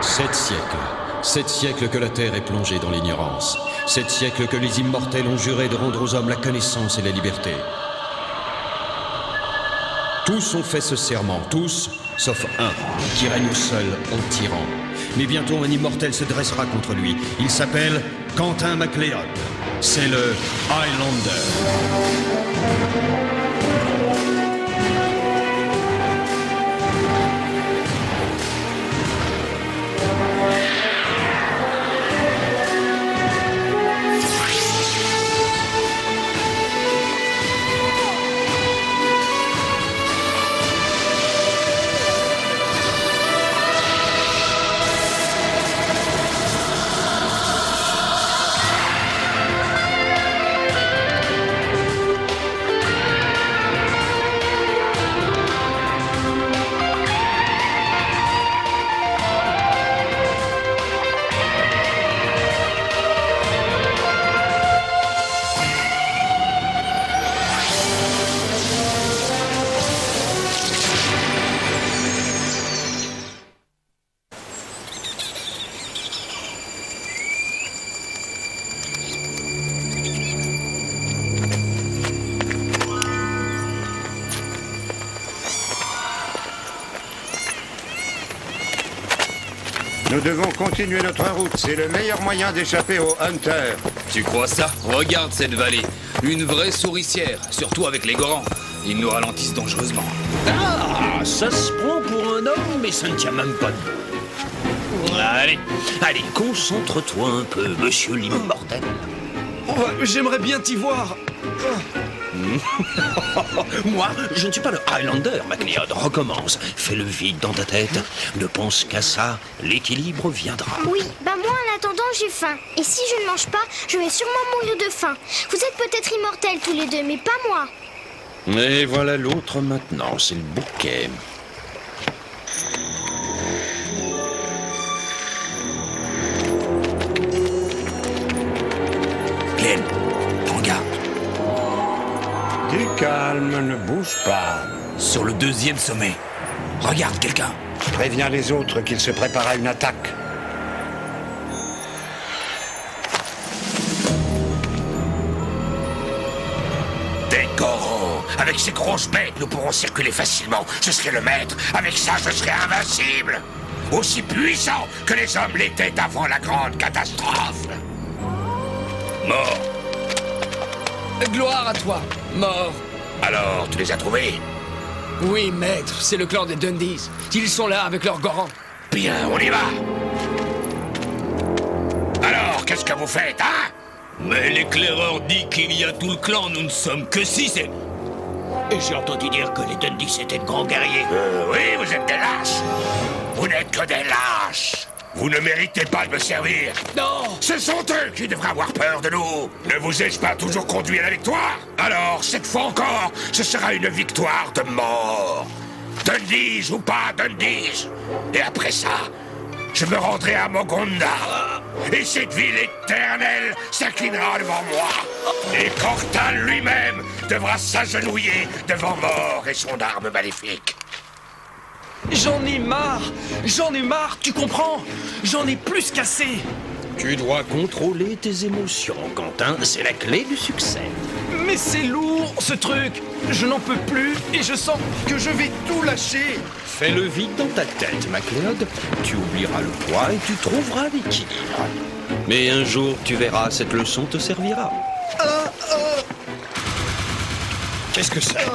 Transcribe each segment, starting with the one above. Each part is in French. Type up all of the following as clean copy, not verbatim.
7 siècles. 7 siècles que la Terre est plongée dans l'ignorance. 7 siècles que les immortels ont juré de rendre aux hommes la connaissance et la liberté. Tous ont fait ce serment, tous, sauf un, qui règne seul en tyran. Mais bientôt un immortel se dressera contre lui. Il s'appelle Quentin MacLeod. C'est le Highlander. Nous devons continuer notre route. C'est le meilleur moyen d'échapper aux Hunters. Tu crois ça? Regarde cette vallée. Une vraie souricière, surtout avec les Gorans. Ils nous ralentissent dangereusement. Ah, ça se prend pour un homme, mais ça ne tient même pas debout. Allez, allez, concentre-toi un peu, monsieur l'immortel. J'aimerais bien t'y voir. Moi, je ne suis pas le Highlander, MacLeod. Recommence. Fais le vide dans ta tête. Ne pense qu'à ça. L'équilibre viendra. Oui, bah moi en attendant j'ai faim. Et si je ne mange pas, je vais sûrement mourir de faim. Vous êtes peut-être immortels tous les deux, mais pas moi. Et voilà l'autre maintenant, c'est le bouquet. Glenn, prends garde. Du calme, ne bouge pas. Sur le 2e sommet. Regarde quelqu'un. Préviens les autres qu'ils se préparent à une attaque. Des coraux. Avec ces grosses bêtes, nous pourrons circuler facilement. Je serai le maître. Avec ça, je serai invincible. Aussi puissant que les hommes l'étaient avant la grande catastrophe. Mort. Gloire à toi, mort. Alors, tu les as trouvés? Oui, maître, c'est le clan des Dundies. Ils sont là avec leurs Gorans. Bien, on y va. Alors, qu'est-ce que vous faites, hein? Mais l'éclaireur dit qu'il y a tout le clan, nous ne sommes que 6 et... Et j'ai entendu dire que les Dundee étaient de grands guerriers. Oui, vous êtes des lâches. Vous n'êtes que des lâches. Vous ne méritez pas de me servir. Non. Ce sont eux qui devraient avoir peur de nous. Ne vous ai-je pas toujours conduit à la victoire? Alors, cette fois encore, ce sera une victoire de mort. Dundee ou pas Dundee. Et après ça, je me rendrai à Mogonda. Et cette ville éternelle s'inclinera devant moi. Et Cortin lui-même devra s'agenouiller devant Mort et son arme maléfique. J'en ai marre, tu comprends? J'en ai plus qu'assez. Tu dois contrôler tes émotions, Quentin. C'est la clé du succès. Mais c'est lourd, ce truc. Je n'en peux plus et je sens que je vais tout lâcher. Fais le vide dans ta tête, MacLeod. Tu oublieras le poids et tu trouveras l'équilibre. Mais un jour, tu verras, cette leçon te servira. Qu'est-ce que c'est?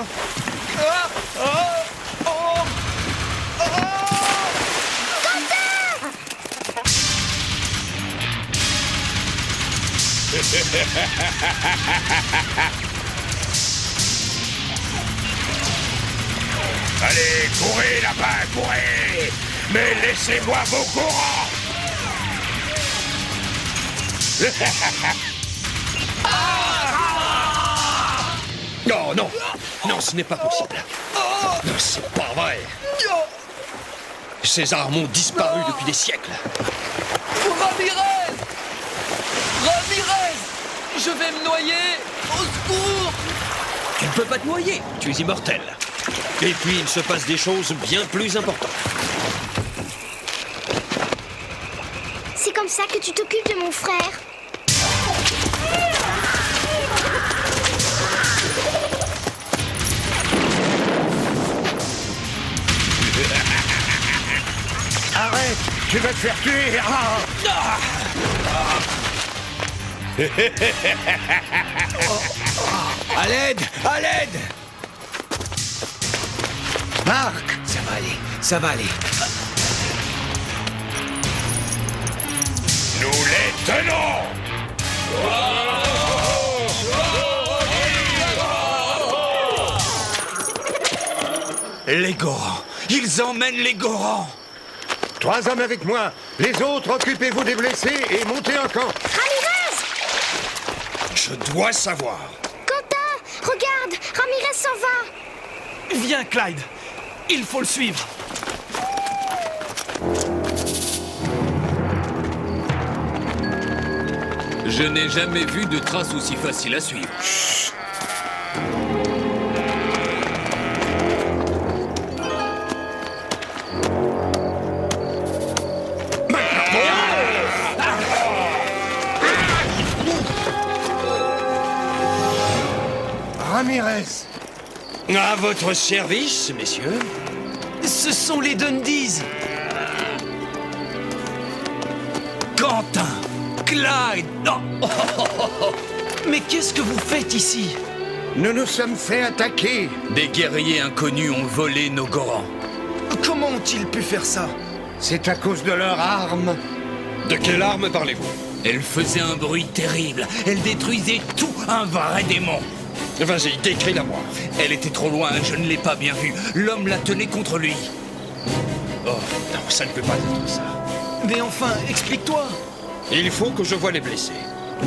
Allez, courez là-bas, courez. Mais laissez-moi vos courants. Non, non, non, ce n'est pas possible. Non, c'est pas vrai. Ces armes ont disparu depuis des siècles. Ramirez! Ramirez! Je vais me noyer! Au secours! Tu ne peux pas te noyer, tu es immortel. Et puis, il se passe des choses bien plus importantes. comme ça que tu t'occupes de mon frère? Arrête! Tu vas te faire tuer! Ah! À l'aide! À l'aide! Marc! Ça va aller, ça va aller. Nous les tenons! Les Gorans! Ils emmènent les Gorans! 3 hommes avec moi. Les autres, occupez-vous des blessés et montez en camp. Ramirez! Je dois savoir. Quentin, regarde, Ramirez s'en va. Viens, Clyde! Il faut le suivre! Je n'ai jamais vu de traces aussi faciles à suivre. Ramirez! À votre service, messieurs. Ce sont les Dundies! Quentin! Clyde! Non! Mais qu'est-ce que vous faites ici? Nous nous sommes fait attaquer. Des guerriers inconnus ont volé nos Gorans. Comment ont-ils pu faire ça? C'est à cause de leurs armes. De quelle arme parlez-vous? Elle faisait un bruit terrible. Elle détruisait tout, un vrai démon. Vas-y, décris-la-moi. Elle était trop loin, je ne l'ai pas bien vue. L'homme la tenait contre lui. Oh, non, ça ne peut pas être ça. Mais enfin, explique-toi! Il faut que je voie les blessés.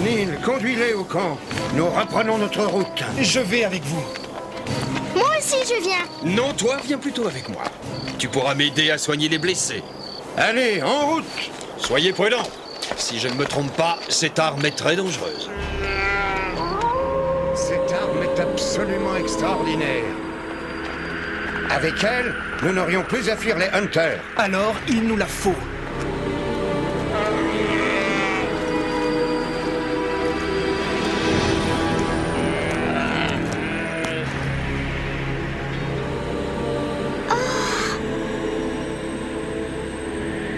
Neil, conduis-les au camp. Nous reprenons notre route. Je vais avec vous. Moi aussi, je viens. Non, toi, viens plutôt avec moi. Tu pourras m'aider à soigner les blessés. Allez, en route. Soyez prudents. Si je ne me trompe pas, cette arme est très dangereuse. Cette arme est absolument extraordinaire. Avec elle, nous n'aurions plus à fuir les Hunters. Alors, il nous la faut.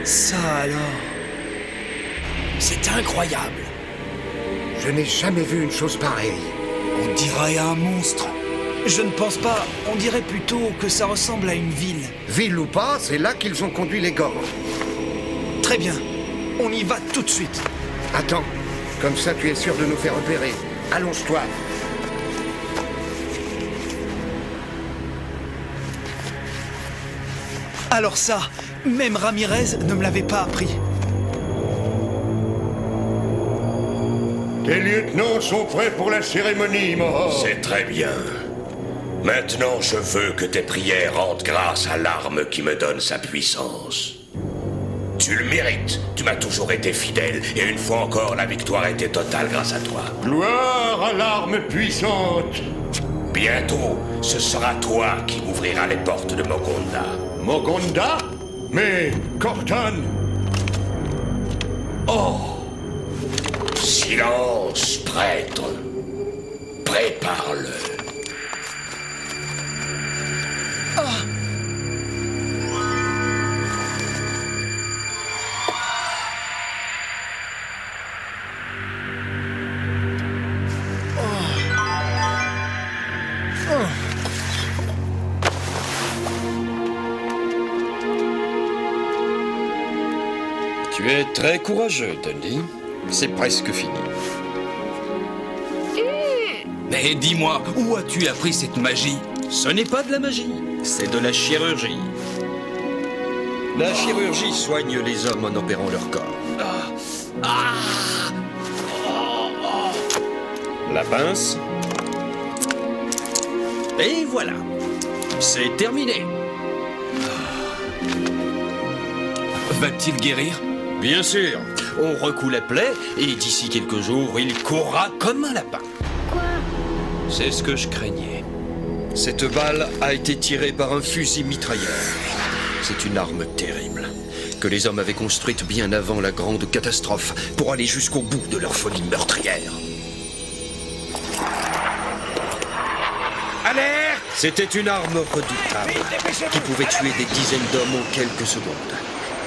Ça alors... C'est incroyable. Je n'ai jamais vu une chose pareille. On dirait un monstre. Je ne pense pas. On dirait plutôt que ça ressemble à une ville. Ville ou pas, c'est là qu'ils ont conduit les Gorans. Très bien. On y va tout de suite. Attends, comme ça tu es sûr de nous faire repérer. Allonge-toi. Alors ça, même Ramirez ne me l'avait pas appris. Les lieutenants sont prêts pour la cérémonie, Mohor. C'est très bien. Maintenant, je veux que tes prières rendent grâce à l'arme qui me donne sa puissance. Tu le mérites. Tu m'as toujours été fidèle. Et une fois encore, la victoire était totale grâce à toi. Gloire à l'arme puissante. Bientôt, ce sera toi qui m'ouvriras les portes de Mogonda. Mogonda? Mais Cortan? Oh! Silence, prêtre. Prépare-le. Tu es très courageux, Dundee. C'est presque fini. Mais dis-moi, où as-tu appris cette magie? Ce n'est pas de la magie, c'est de la chirurgie. La chirurgie soigne les hommes en opérant leur corps. La pince. Et voilà. C'est terminé. Va-t-il guérir? Bien sûr. On recoue la plaie et d'ici quelques jours, il courra comme un lapin. Quoi? C'est ce que je craignais. Cette balle a été tirée par un fusil mitrailleur. C'est une arme terrible, que les hommes avaient construite bien avant la grande catastrophe, pour aller jusqu'au bout de leur folie meurtrière. Alerte! C'était une arme redoutable, qui pouvait tuer des dizaines d'hommes en quelques secondes,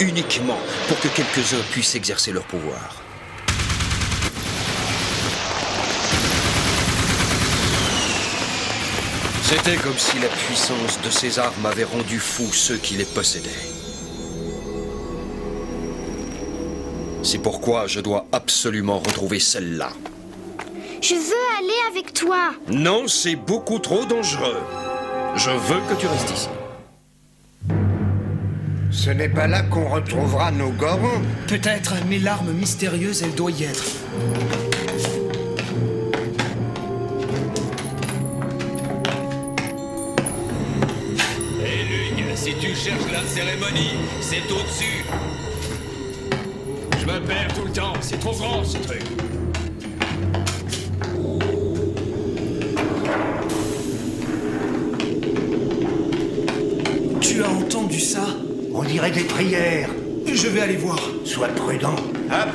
uniquement pour que quelques-uns puissent exercer leur pouvoir. C'était comme si la puissance de ces armes avait rendu fous ceux qui les possédaient. C'est pourquoi je dois absolument retrouver celle-là. Je veux aller avec toi. Non, c'est beaucoup trop dangereux. Je veux que tu restes ici. Ce n'est pas là qu'on retrouvera nos gorons. Peut-être, mais l'arme mystérieuse, elle doit y être. Si tu cherches la cérémonie, c'est au-dessus. Je me perds tout le temps, c'est trop grand ce truc. Tu as entendu ça? On dirait des prières. Je vais aller voir. Sois prudent. Hop.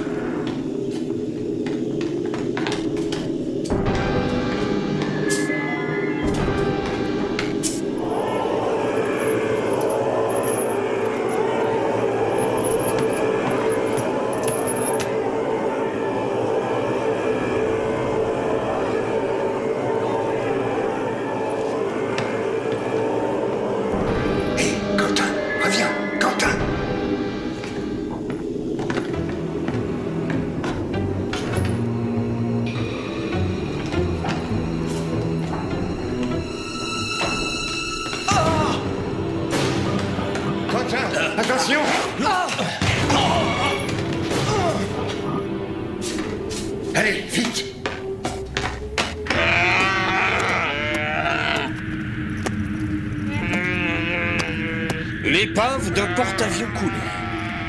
Attention! Allez, vite! L'épave d'un porte-avions coulé.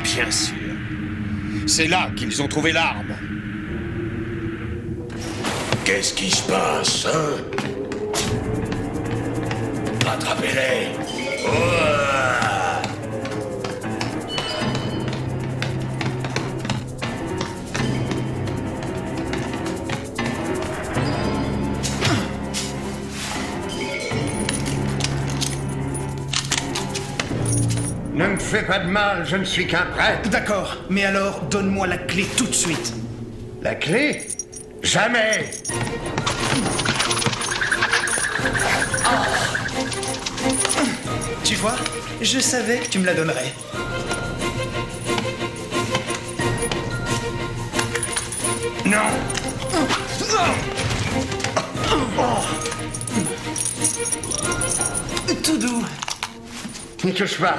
Bien sûr. C'est là qu'ils ont trouvé l'arme. Qu'est-ce qui se passe, hein? Attrapez-les! Ne me fais pas de mal, je ne suis qu'un prêtre. D'accord, mais alors donne-moi la clé tout de suite. La clé? Jamais! Tu vois, je savais que tu me la donnerais. Non! Tout doux. N'y touche pas.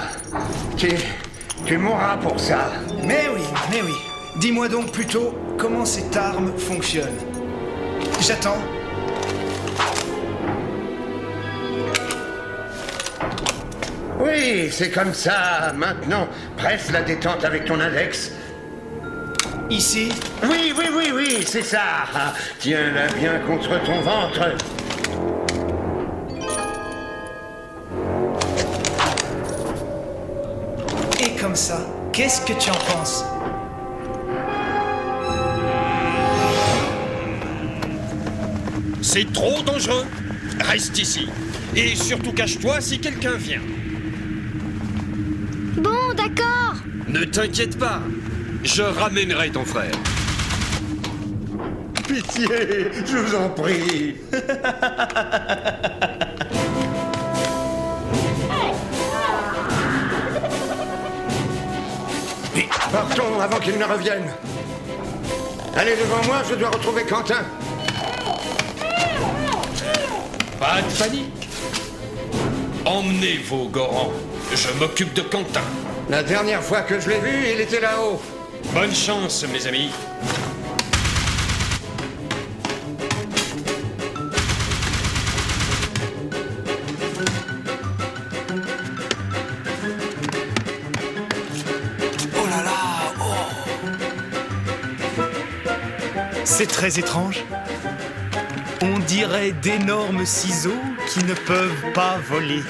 Tu mourras pour ça. Mais oui, mais oui. Dis-moi donc plutôt comment cette arme fonctionne. J'attends. Oui, c'est comme ça. Maintenant, presse la détente avec ton index. Ici? Oui, c'est ça. Tiens-la bien contre ton ventre. Et comme ça, qu'est-ce que tu en penses? C'est trop dangereux. Reste ici. Et surtout cache-toi si quelqu'un vient. Bon, d'accord. Ne t'inquiète pas. Je ramènerai ton frère. Pitié, je vous en prie. Partons avant qu'il ne revienne. Allez devant moi, je dois retrouver Quentin. Pas de panique. Emmenez vos gorons. Je m'occupe de Quentin. La dernière fois que je l'ai vu, il était là-haut. Bonne chance, mes amis. Oh là là, oh. C'est très étrange. On dirait d'énormes ciseaux qui ne peuvent pas voler.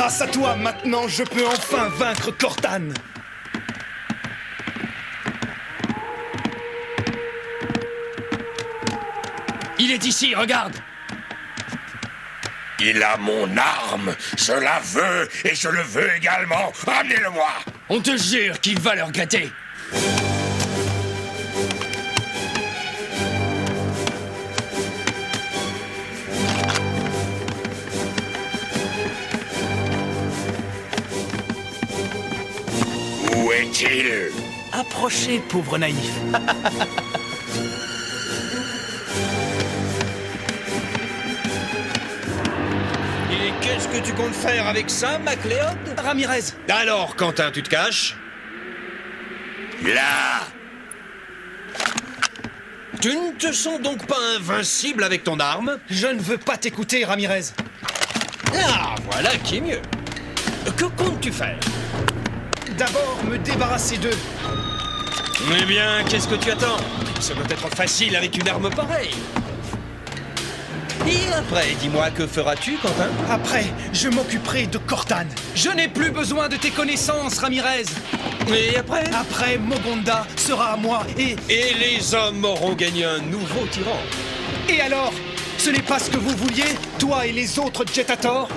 Grâce à toi, maintenant, je peux enfin vaincre Cortane. Il est ici, regarde. Il a mon arme. Je la veux et je le veux également. Amenez-le-moi. On te jure qu'il va le regretter. Où est-il? Approchez, pauvre naïf. Et qu'est-ce que tu comptes faire avec ça, MacLeod? Ramirez, Alors, Quentin, tu te caches? Là. Tu ne te sens donc pas invincible avec ton arme? je ne veux pas t'écouter, Ramirez. Ah, voilà qui est mieux. Que comptes-tu faire? D'abord, me débarrasser d'eux. Eh bien, qu'est-ce que tu attends? Ça doit être facile avec une arme pareille. Et après, dis-moi, que feras-tu, Quentin? Après, je m'occuperai de Cortane. Je n'ai plus besoin de tes connaissances, Ramirez. Et après? Après, Mogonda sera à moi et les hommes auront gagné un nouveau tyran. Et alors? Ce n'est pas ce que vous vouliez, toi et les autres Jetator?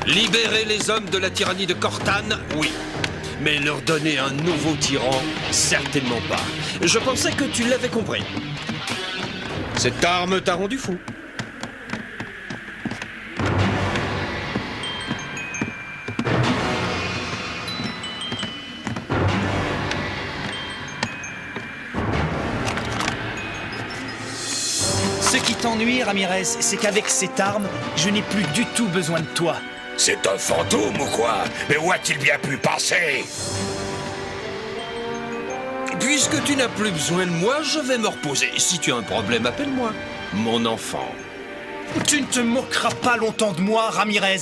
Libérer les hommes de la tyrannie de Cortane, oui. Mais leur donner un nouveau tyran, certainement pas. Je pensais que tu l'avais compris. Cette arme t'a rendu fou. Ce qui t'ennuie, Ramirez, c'est qu'avec cette arme, je n'ai plus du tout besoin de toi. C'est un fantôme ou quoi? Mais où a-t-il bien pu passer? Puisque tu n'as plus besoin de moi, je vais me reposer. Si tu as un problème, appelle-moi. Mon enfant. Tu ne te moqueras pas longtemps de moi, Ramirez.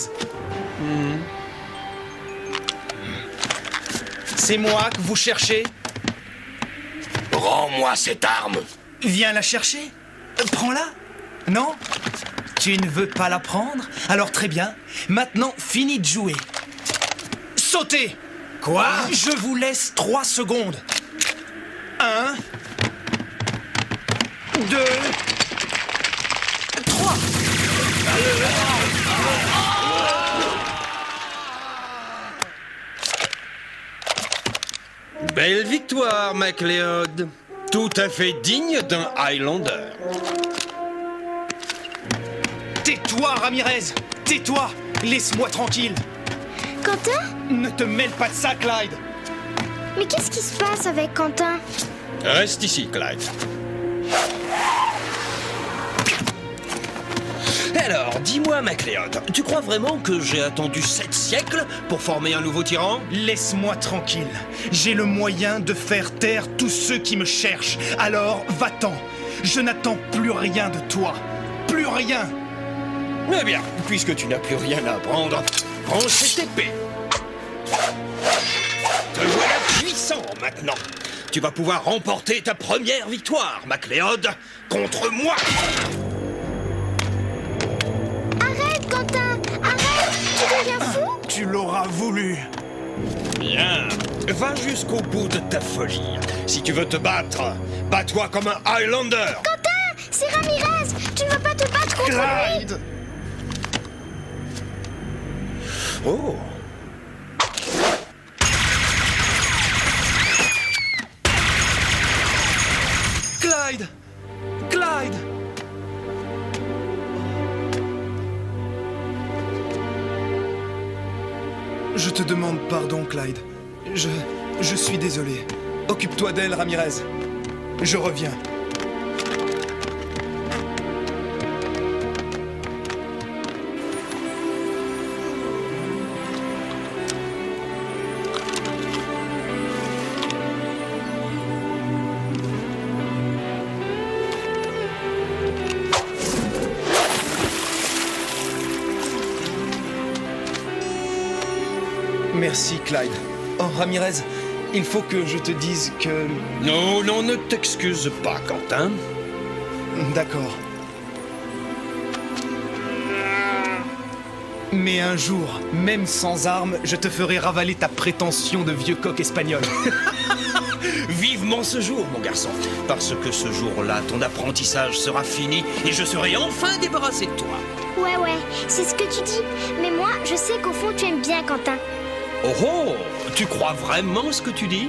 C'est moi que vous cherchez? Rends-moi cette arme. Viens la chercher. Prends-la. Non? Tu ne veux pas la prendre? Alors très bien. Maintenant, fini de jouer. Sautez! Quoi? Je vous laisse 3 secondes. 1, 2, 3. Belle victoire, MacLeod. Tout à fait digne d'un Highlander. Tais-toi, Ramirez! Tais-toi! Laisse-moi tranquille! Quentin? Ne te mêle pas de ça, Clyde! Mais qu'est-ce qui se passe avec Quentin? Reste ici, Clyde. Alors, dis-moi, MacLeod, tu crois vraiment que j'ai attendu 7 siècles pour former un nouveau tyran? Laisse-moi tranquille. J'ai le moyen de faire taire tous ceux qui me cherchent. Alors, va-t'en. Je n'attends plus rien de toi. Plus rien. Eh bien, puisque tu n'as plus rien à apprendre, prends cette épée. Te voilà puissant maintenant. Tu vas pouvoir remporter ta première victoire, MacLeod, contre moi. Arrête, Quentin! Arrête! Tu deviens fou? Tu l'auras voulu. Bien, va jusqu'au bout de ta folie. Si tu veux te battre, bats-toi comme un Highlander. Quentin! C'est Ramirez! Tu ne vas pas te battre contre lui? Clyde! Oh. Clyde! Clyde! Je te demande pardon, Clyde. Je suis désolé. Occupe-toi d'elle, Ramirez. Je reviens. Merci, Clyde. Oh, Ramirez, il faut que je te dise que... Non, non, ne t'excuse pas, Quentin. D'accord. Mais un jour, même sans armes, je te ferai ravaler ta prétention de vieux coq espagnol. Vivement ce jour, mon garçon, parce que ce jour-là, ton apprentissage sera fini et je serai enfin débarrassé de toi. Ouais, c'est ce que tu dis. Mais moi, je sais qu'au fond, tu aimes bien Quentin. Oh, tu crois vraiment ce que tu dis?